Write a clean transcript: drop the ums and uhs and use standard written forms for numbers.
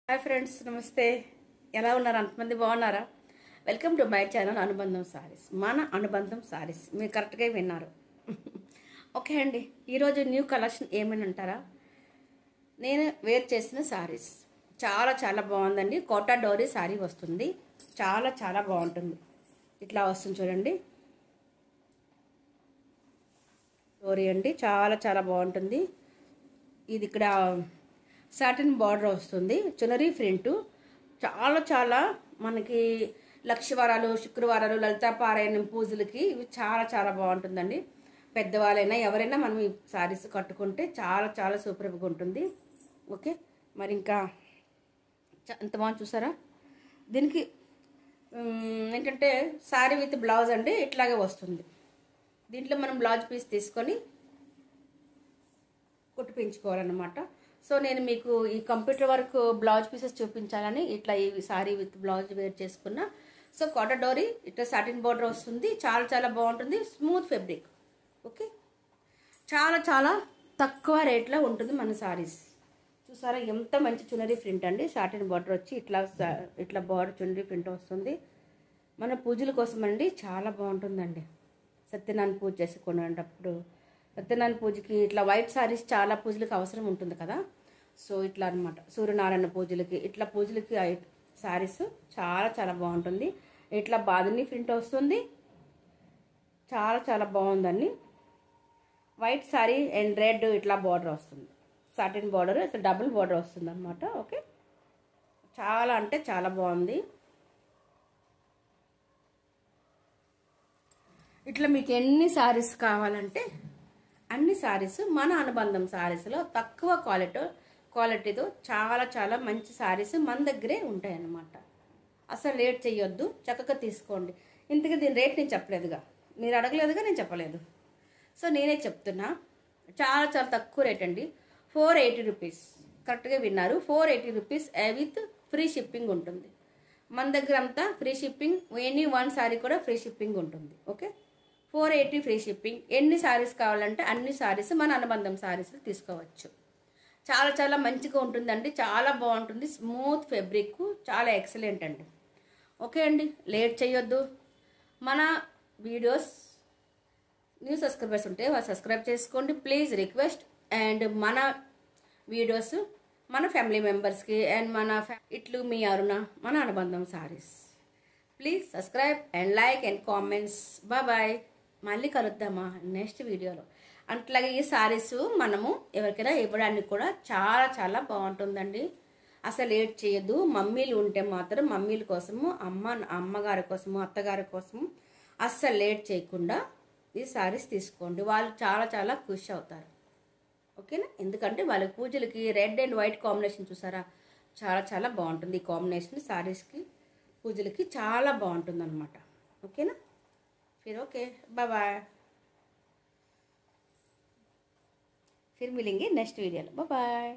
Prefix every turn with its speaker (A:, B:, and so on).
A: Hi friends, నమస్తే. ఎలా ఉన్నారు? అంతమంది బాగున్నారా? వెల్కమ్ టు మై ఛానల్ అనుబంధం సారీస్. మన అనుబంధం సారీస్ మీరు కరెక్ట్గా విన్నారు. ఓకే అండి, ఈరోజు న్యూ కలెక్షన్ ఏమని అంటారా? నేను వేర్ చేసిన సారీస్ చాలా చాలా బాగుందండి. కోటా డోరీ సారీ వస్తుంది, చాలా చాలా బాగుంటుంది. ఇట్లా వస్తుంది చూడండి, డోరీ అండి, చాలా చాలా బాగుంటుంది. ఇది ఇక్కడ సాటిన్ బార్డర్ వస్తుంది, చునరీ ప్రింట్. చాలా చాలా మనకి లక్షవారాలు, శుక్రవారాలు, లలితా పారాయణం పూజలకి ఇవి చాలా చాలా బాగుంటుందండి. పెద్దవాళ్ళైనా ఎవరైనా మనం ఈ శారీస్ కట్టుకుంటే చాలా చాలా సూపర్గా ఉంటుంది. ఓకే, మరి ఇంకా ఎంత బాగా చూసారా? దీనికి ఏంటంటే శారీ విత్ బ్లౌజ్ అండి, ఇట్లాగే వస్తుంది. దీంట్లో మనం బ్లౌజ్ పీస్ తీసుకొని కుట్టిపించుకోవాలన్నమాట. సో నేను మీకు ఈ కంప్యూటర్ వర్క్ బ్లౌజ్ పీసెస్ చూపించాలని ఇట్లా ఈ సారీ విత్ బ్లౌజ్ వేర్ చేసుకున్నా. సో కాటన్ డోరీ ఇట్లా సాటిన్ బార్డర్ వస్తుంది, చాలా చాలా బాగుంటుంది. Smooth fabric. ఓకే, చాలా చాలా తక్కువ రేట్లో ఉంటుంది మన సారీస్. చూసారా ఎంత మంచి చునరీ ప్రింట్ అండి. సాటిన్ బార్డర్ వచ్చి ఇట్లా బార్డర్ చునరీ ప్రింట్ వస్తుంది. మన పూజల కోసం అండి చాలా బాగుంటుందండి. సత్యనారాయణ పూజ చేసుకునేటప్పుడు, సత్యనారాయణ పూజకి ఇట్లా వైట్ సారీస్ చాలా పూజలకు అవసరం ఉంటుంది కదా. సో ఇట్లా అనమాట, సూర్యనారాయణ పూజలకి ఇట్లా పూజలకి సారీస్ చాలా చాలా బాగుంటుంది. ఇట్లా బాదిని ప్రింట్ వస్తుంది, చాలా చాలా బాగుందండి. వైట్ సారీ అండ్ రెడ్ ఇట్లా బార్డర్ వస్తుంది, సాటిన్ బార్డర్, ఇట్లా డబుల్ బార్డర్ వస్తుంది అనమాట. ఓకే, చాలా అంటే చాలా బాగుంది. ఇట్లా మీకు ఎన్ని సారీస్ కావాలంటే అన్ని సారీస్ మన అనుబంధం సారీస్లో తక్కువ క్వాలిటీతో చాలా చాలా మంచి సారీస్ మన దగ్గరే ఉంటాయి అన్నమాట. అసలు రేట్ చేయొద్దు, చక్కగా తీసుకోండి. ఇంతకీ దీని రేట్ నేను చెప్పలేదుగా, మీరు అడగలేదుగా, నేను చెప్పలేదు. సో నేనే చెప్తున్నా, చాలా చాలా తక్కువ రేట్ అండి. 480 రూపీస్. కరెక్ట్గా విన్నారు, 480 రూపీస్ విత్ ఫ్రీ షిప్పింగ్ ఉంటుంది. మన దగ్గర అంతా free shipping, any one sorry కూడా ఫ్రీ షిప్పింగ్ ఉంటుంది. Okay, 480 free shipping. ఎన్ని శారీస్ కావాలంటే అన్ని శారీస్ మన అనుబంధం శారీస్ తీసుకోవచ్చు. చాలా చాలా మంచిగా ఉంటుందండి, చాలా బాగుంటుంది. స్మూత్ ఫ్యాబ్రిక్, చాలా ఎక్సలెంట్ అండి. ఓకే అండి, లేట్ చేయొద్దు. మన వీడియోస్ న్యూ సబ్స్క్రైబర్స్ ఉంటే వాళ్ళు సబ్స్క్రైబ్ చేసుకోండి ప్లీజ్, రిక్వెస్ట్. అండ్ మన వీడియోస్ మన ఫ్యామిలీ మెంబర్స్కి అండ్ ఇట్లు మీ అరుణ, మన Anubandham sarees. Please subscribe and like and comments. Bye. మళ్ళీ కలుద్దామా నెక్స్ట్ వీడియోలో. అట్లాగే ఈ సారీస్ మనము ఎవరికైనా ఇవ్వడానికి కూడా చాలా చాలా బాగుంటుందండి. అసలు లేట్ చేయొద్దు. మమ్మీలు ఉంటే మాత్రం మమ్మీల కోసము, అమ్మగారి కోసము, అత్తగారి కోసము అస్సలు లేట్ చేయకుండా ఈ సారీస్ తీసుకోండి. వాళ్ళు చాలా చాలా ఖుషి అవుతారు. ఓకేనా? ఎందుకంటే వాళ్ళ పూజలకి రెడ్ అండ్ వైట్ కాంబినేషన్ చూసారా, చాలా చాలా బాగుంటుంది. ఈ కాంబినేషన్ సారీస్కి పూజలకి చాలా బాగుంటుంది అనమాట. ఓకేనా? फिर ओके, बाय बाय. फिर मिलेंगे नेक्स्ट वीडियो. Bye bye.